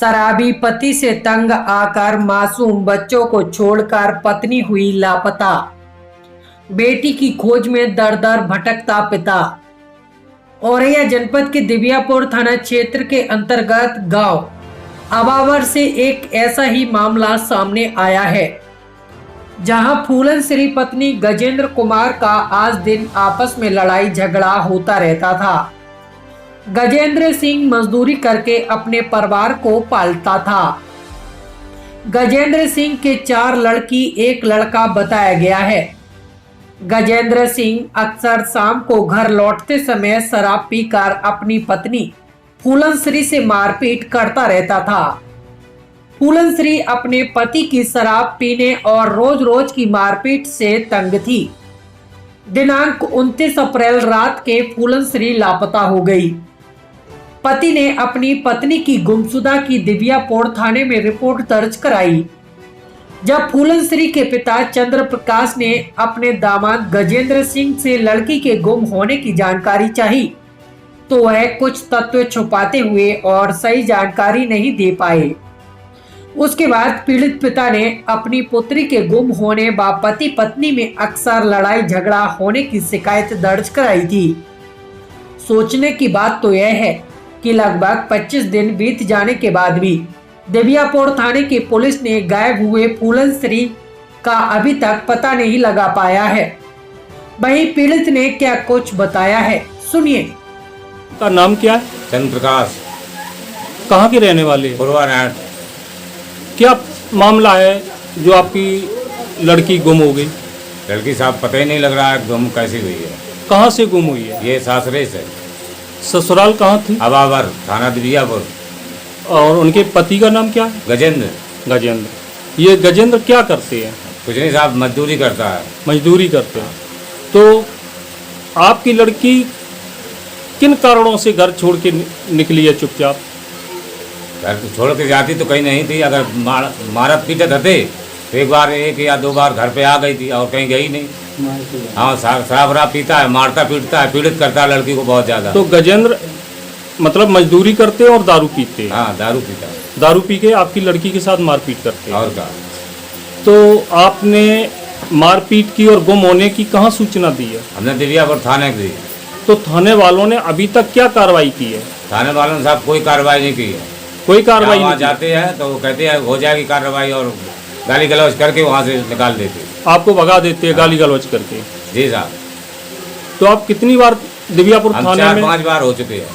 शराबी पति से तंग आकर मासूम बच्चों को छोड़कर पत्नी हुई लापता। बेटी की खोज में दर दर भटकता पिता। औरैया जनपद के दिव्यापुर थाना क्षेत्र के अंतर्गत गांव अबावर से एक ऐसा ही मामला सामने आया है, जहां फूलन श्री पत्नी गजेंद्र कुमार का आज दिन आपस में लड़ाई झगड़ा होता रहता था। गजेंद्र सिंह मजदूरी करके अपने परिवार को पालता था। गजेंद्र सिंह के 4 लड़की 1 लड़का बताया गया है। गजेंद्र सिंह अक्सर शाम को घर लौटते समय शराब पीकर अपनी पत्नी फूलन श्री से मारपीट करता रहता था। फूलन श्री अपने पति की शराब पीने और रोज रोज की मारपीट से तंग थी। दिनांक 29 अप्रैल रात के फूलन श्री लापता हो गई। पति ने अपनी पत्नी की गुमशुदा की दिव्यापुर थाने में रिपोर्ट दर्ज कराई। जब फूलन श्री के पिता चंद्र प्रकाश ने अपने दामाद गजेंद्र सिंह से लड़की के गुम होने की जानकारी चाही, तो वह कुछ तथ्य छुपाते हुए और सही जानकारी नहीं दे पाए। उसके बाद पीड़ित पिता ने अपनी पुत्री के गुम होने व पति पत्नी में अक्सर लड़ाई झगड़ा होने की शिकायत दर्ज कराई थी। सोचने की बात तो यह है कि लगभग 25 दिन बीत जाने के बाद भी दिव्यापुर थाने की पुलिस ने गायब हुए फूलन श्री का अभी तक पता नहीं लगा पाया है। वहीं पीड़ित ने क्या कुछ बताया है, सुनिए। का नाम क्या है? चंद्र प्रकाश। कहाँ के रहने वाले? पूर्वानारायण। क्या मामला है जो आपकी लड़की गुम हो गई? लड़की साहब पता ही नहीं लग रहा है गुम कैसी हुई है। कहाँ से गुम हुई है? ये सासरे से। ससुराल कहाँ थी? अबावर, थाना दिव्यापुर। और उनके पति का नाम क्या है? गजेंद्र। गजेंद्र। ये गजेंद्र क्या करते हैं? कुछ नहीं साहब, मजदूरी करता है। मजदूरी करते हैं। तो आपकी लड़की किन कारणों से घर छोड़ के निकली है चुपचाप? घर छोड़ के जाती तो कहीं नहीं थी। अगर मारत पीटत हते तो एक बार 1 या 2 बार घर पे आ गई थी और कहीं गई नहीं। हाँ, शराब पीता है, मारता पीटता है, पीड़ित करता है लड़की को बहुत ज्यादा। तो गजेंद्र मतलब मजदूरी करते हैं और दारू पीते हैं? हाँ, दारू पीता है। दारू पी के आपकी लड़की के साथ मारपीट करते हैं? और क्या। तो आपने मारपीट की और गुम होने की कहाँ सूचना दी है? हमने दिव्यापुर थाने को दी। तो थाने वालों ने अभी तक क्या कार्रवाई की है? थाने वालों ने साहब कोई कार्रवाई नहीं की है। कोई कार्रवाई नहीं? जाते हैं तो वो कहते हैं हो जाएगी कार्रवाई और गाली गलौज करके वहाँ से निकाल देते। आपको भगा देते हैं गाली गलौज करके? जी साहब। तो आप कितनी बार दिव्यापुर थाने में? 4-5 बार हो चुके हैं।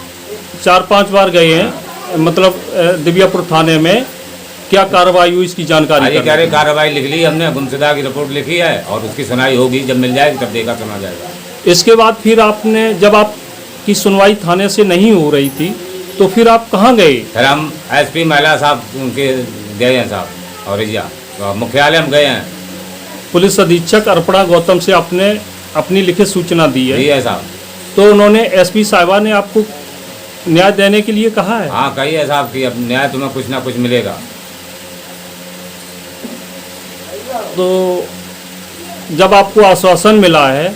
4-5 बार गए हैं। मतलब दिव्यापुर थाने में क्या कार्रवाई हुई इसकी जानकारी? कह रहे कार्रवाई लिख ली हमने, गुमशुदा की रिपोर्ट लिखी है और उसकी सुनाई होगी, जब मिल जाएगी तब देखा सुना जाएगा। इसके बाद फिर आपने, जब आपकी सुनवाई थाने से नहीं हो रही थी तो फिर आप कहाँ गए? फिर हम SP महिला साहब उनके गए हैं साहब, औरैया मुख्यालय हम गए हैं। पुलिस अधीक्षक अर्पणा गौतम से आपने अपनी लिखित सूचना दी है साहब। तो उन्होंने SP साहिबा ने आपको न्याय देने के लिए कहा है? हाँ, कही है साहब कि अब न्याय तुम्हें कुछ ना कुछ मिलेगा। तो जब आपको आश्वासन मिला है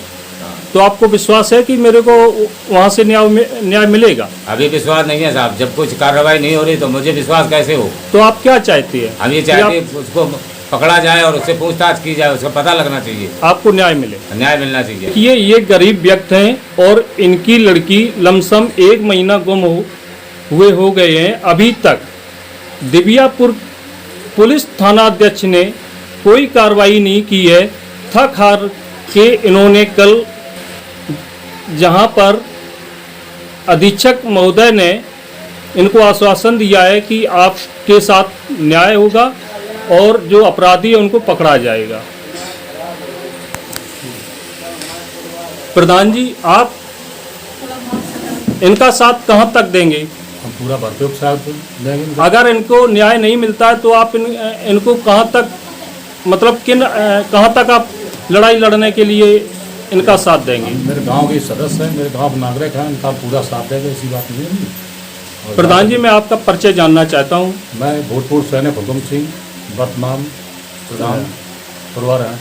तो आपको विश्वास है कि मेरे को वहाँ से न्याय मिलेगा? अभी विश्वास नहीं है साहब। जब कुछ कार्रवाई नहीं हो रही तो मुझे विश्वास कैसे हो? तो आप क्या चाहते हैं? हम ये चाहते हैं उसको पकड़ा जाए और उससे पूछताछ की जाए, उसका पता लगना चाहिए। आपको न्याय मिले? न्याय मिलना चाहिए। ये गरीब व्यक्ति हैं और इनकी लड़की लमसम 1 महीना गुम हुए हो गए हैं। अभी तक दिव्यापुर पुलिस थानाध्यक्ष ने कोई कार्रवाई नहीं की है। थक हार के इन्होंने कल, जहां पर अधीक्षक महोदय ने इनको आश्वासन दिया है कि आपके साथ न्याय होगा और जो अपराधी है उनको पकड़ा जाएगा। प्रधान जी, आप इनका साथ कहां तक देंगे? हम पूरा भरपूर साथ देंगे। अगर इनको न्याय नहीं मिलता है तो आप इनको कहां तक, मतलब कहां तक आप लड़ाई लड़ने के लिए इनका साथ देंगे? मेरे गांव के सदस्य हैं, मेरे गांव के नागरिक हैं, इनका पूरा साथ देंगे, ऐसी बात नहीं है। प्रधान जी, मैं आपका परिचय जानना चाहता हूं। मैं भूतपूर्व सैनिक हुकुम सिंह, वर्तमान प्रधान पूर्वानारायण।